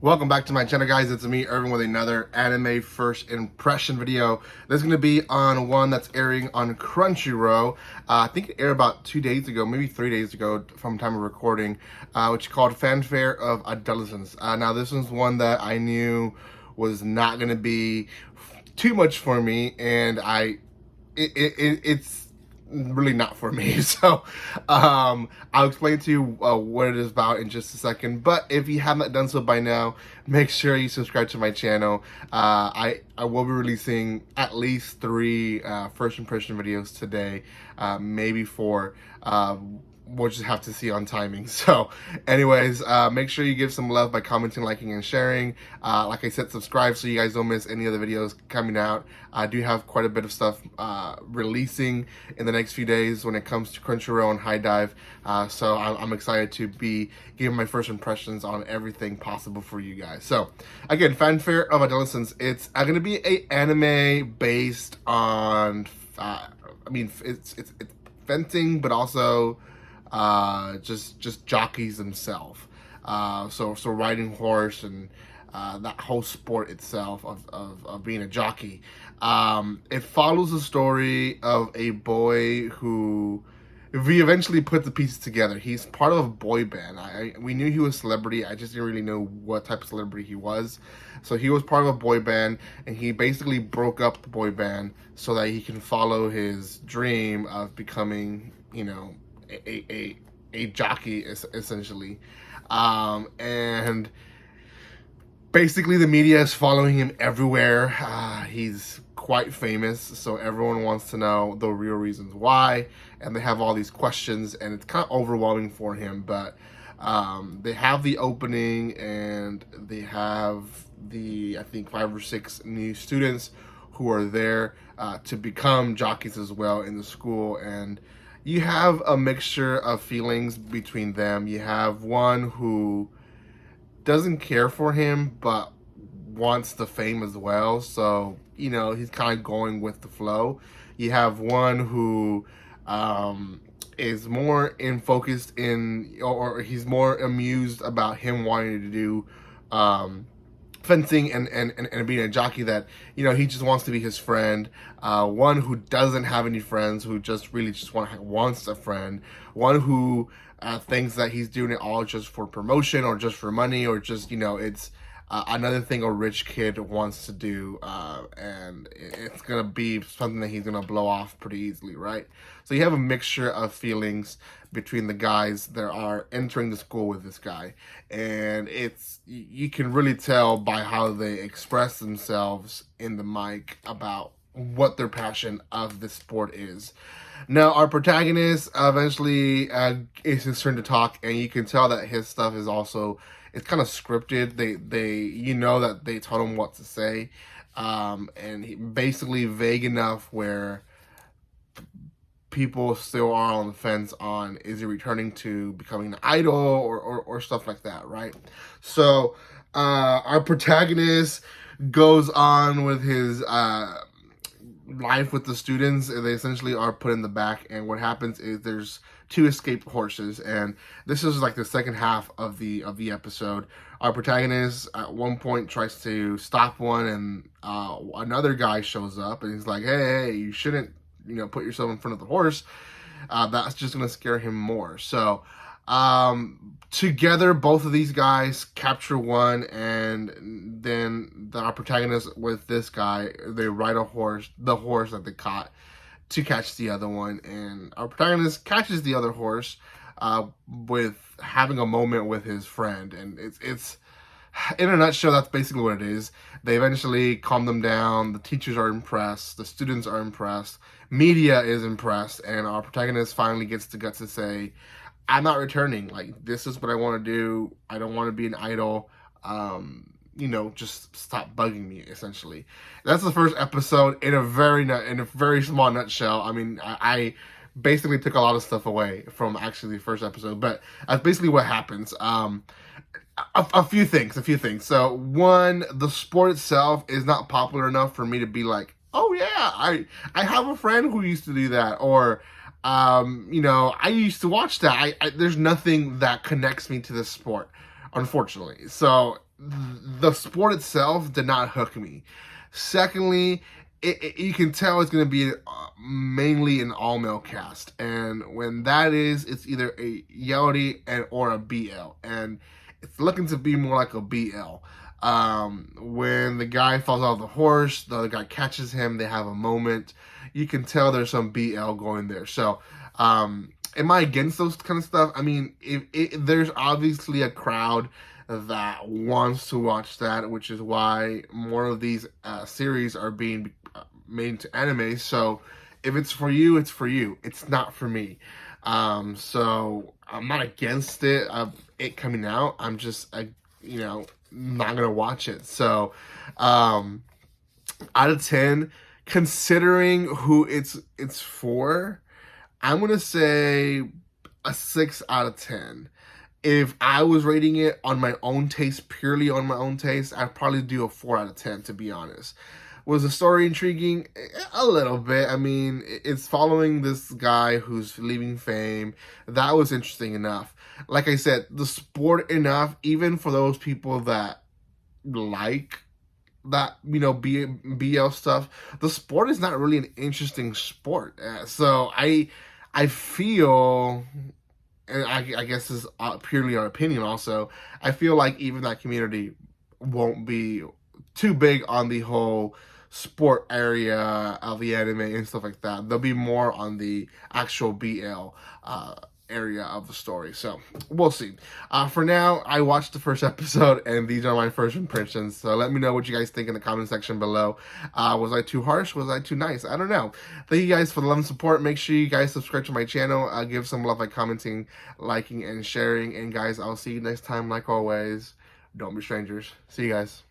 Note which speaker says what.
Speaker 1: Welcome back to my channel, guys. It's me, Irvin, with another anime first impression video. This is going to be on one that's airing on Crunchyroll. I think it aired about 2 days ago, maybe 3 days ago from time of recording, which is called Fanfare of Adolescence. Now, this was one that I knew was not going to be too much for me, and it's really not for me. So I'll explain to you what it is about in just a second. But if you haven't done so by now, make sure you subscribe to my channel. I will be releasing at least 3 first impression videos today, maybe 4. We'll just have to see on timing. So anyways, make sure you give some love by commenting, liking, and sharing. Like I said, subscribe so you guys don't miss any other videos coming out. I do have quite a bit of stuff releasing in the next few days when it comes to Crunchyroll and High Dive. So I'm excited to be giving my first impressions on everything possible for you guys. So again, Fanfare of Adolescence. It's going to be an anime based on, it's fencing, but also just jockeys themselves. So riding horse and that whole sport itself of being a jockey. It follows the story of a boy who we eventually put the pieces together. He's part of a boy band. We knew he was a celebrity. I just didn't really know what type of celebrity he was. So he was part of a boy band, and he basically broke up the boy band so that he can follow his dream of becoming, a jockey, essentially. And basically the media is following him everywhere. He's quite famous, so everyone wants to know the real reasons why, and they have all these questions, and it's kind of overwhelming for him. But they have the opening, and they have I think 5 or 6 new students who are there to become jockeys as well in the school. And you have a mixture of feelings between them. You have one who doesn't care for him, but wants the fame as well. So, he's kind of going with the flow. You have one who is more focused or he's more amused about him wanting to do fencing and being a jockey, that he just wants to be his friend. One who doesn't have any friends, who just wants a friend. One who thinks that he's doing it all just for promotion or just for money, or just it's another thing a rich kid wants to do, and it's gonna be something that he's gonna blow off pretty easily, right? So you have a mixture of feelings between the guys that are entering the school with this guy, and you can really tell by how they express themselves in the mic about what their passion of the sport is. Now, our protagonist eventually is his turn to talk, and you can tell that his stuff is also, it's kind of scripted. They that they told him what to say, and he basically vague enough where people still are on the fence on, is he returning to becoming an idol or stuff like that, right? So our protagonist goes on with his life with the students, and they essentially are put in the back. And what happens is there's 2 escaped horses, and this is like the second half of the episode. Our protagonist at one point tries to stop one, and another guy shows up, and he's like, hey, you shouldn't put yourself in front of the horse. That's just gonna scare him more. So together, both of these guys capture one, and then our protagonist with this guy, they ride the horse that they caught to catch the other one. And our protagonist catches the other horse with having a moment with his friend. And it's in a nutshell, that's basically what it is. They eventually calm them down. The teachers are impressed. The students are impressed. Media is impressed. And our protagonist finally gets the guts to say, I'm not returning. Like, this is what I want to do. I don't want to be an idol. Just stop bugging me, essentially. That's the first episode in a very small nutshell. I mean, I basically took a lot of stuff away from actually the first episode, but that's basically what happens. A few things. So one, the sport itself is not popular enough for me to be like, oh yeah, I have a friend who used to do that, or I used to watch that. There's nothing that connects me to this sport, unfortunately. So the sport itself did not hook me. Secondly, you can tell it's going to be mainly an all-male cast, and when that is, it's either a Yodi or a BL, and it's looking to be more like a BL. When the guy falls off the horse, the other guy catches him, they have a moment. You can tell there's some BL going there. So, am I against those kind of stuff? I mean, there's obviously a crowd that wants to watch that, which is why more of these series are being made into anime. So if it's for you, it's for you. It's not for me. So I'm not against it coming out. I'm just not gonna watch it. So out of 10, considering who it's for, I'm gonna say a 6 out of 10. If I was rating it on my own taste, purely on my own taste, I'd probably do a 4 out of 10, to be honest. Was the story intriguing? A little bit. I mean, it's following this guy who's leaving fame. That was interesting enough. Like I said, the sport enough, even for those people that like that, BL stuff, the sport is not really an interesting sport. So I feel, and I guess this is purely our opinion also, I feel like even that community won't be too big on the whole sport area of the anime and stuff like that. They'll be more on the actual BL area of the story. So we'll see. For now, I watched the first episode, and these are my first impressions. So let me know what you guys think in the comment section below. Was I too harsh? Was I too nice? I don't know. Thank you guys for the love and support. Make sure you guys subscribe to my channel. Give some love by commenting, liking, and sharing. And guys, I'll see you next time. Like always, don't be strangers. See you guys.